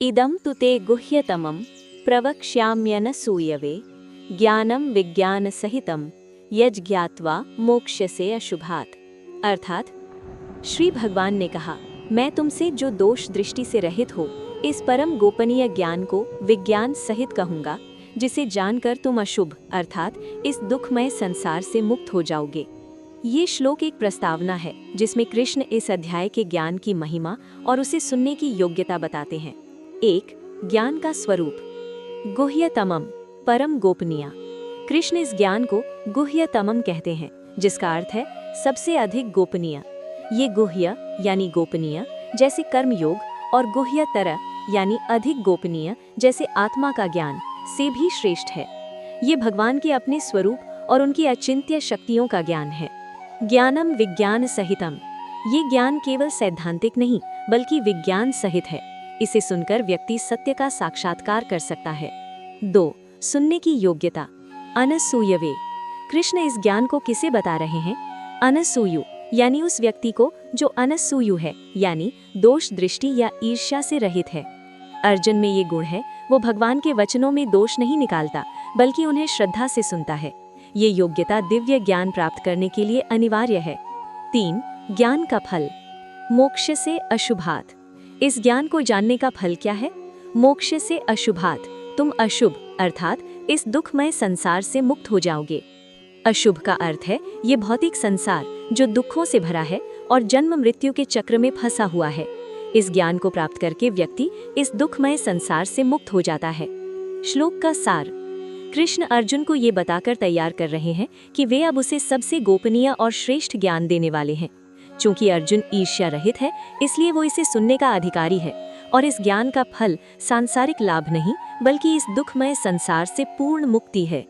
इदं तु ते गुह्यतमं प्रवक्ष्याम्यनसूयवे ज्ञानम विज्ञानसहितं यज्ञात्वा मोक्ष्यसे अशुभात्। अर्थात श्री भगवान ने कहा, मैं तुमसे जो दोष दृष्टि से रहित हो इस परम गोपनीय ज्ञान को विज्ञान सहित कहूँगा, जिसे जानकर तुम अशुभ अर्थात इस दुखमय संसार से मुक्त हो जाओगे। ये श्लोक एक प्रस्तावना है जिसमें कृष्ण इस अध्याय के ज्ञान की महिमा और उसे सुनने की योग्यता बताते हैं। 1. ज्ञान का स्वरूप। गुह्यतमम परम गोपनीय। कृष्ण इस ज्ञान को गुह्यतमम कहते हैं, जिसका अर्थ है सबसे अधिक गोपनीय। ये गुह्य यानी गोपनीय जैसे कर्मयोग और गुह्यतर यानी अधिक गोपनीय जैसे आत्मा का ज्ञान से भी श्रेष्ठ है। ये भगवान के अपने स्वरूप और उनकी अचिंत्य शक्तियों का ज्ञान है। ज्ञानम विज्ञान सहितम। ये ज्ञान केवल सैद्धांतिक नहीं बल्कि विज्ञान सहित है। इसे सुनकर व्यक्ति सत्य का साक्षात्कार कर सकता है। 2. सुनने की योग्यता। अनसूयवे। कृष्ण इस ज्ञान को किसे बता रहे हैं? अनसूयु यानी उस व्यक्ति को जो अनसूयु है, यानी दोष दृष्टि या ईर्ष्या से रहित है। अर्जुन में ये गुण है, वो भगवान के वचनों में दोष नहीं निकालता बल्कि उन्हें श्रद्धा से सुनता है। ये योग्यता दिव्य ज्ञान प्राप्त करने के लिए अनिवार्य है। 3. ज्ञान का फल। मोक्ष से अशुभात्। इस ज्ञान को जानने का फल क्या है? मोक्ष से अशुभात्, तुम अशुभ अर्थात इस दुखमय संसार से मुक्त हो जाओगे। अशुभ का अर्थ है ये भौतिक संसार जो दुखों से भरा है और जन्म मृत्यु के चक्र में फंसा हुआ है। इस ज्ञान को प्राप्त करके व्यक्ति इस दुखमय संसार से मुक्त हो जाता है। श्लोक का सार। कृष्ण अर्जुन को ये बताकर तैयार कर रहे हैं कि वे अब उसे सबसे गोपनीय और श्रेष्ठ ज्ञान देने वाले हैं। चूंकि अर्जुन ईर्ष्या रहित है, इसलिए वो इसे सुनने का अधिकारी है और इस ज्ञान का फल सांसारिक लाभ नहीं बल्कि इस दुखमय संसार से पूर्ण मुक्ति है।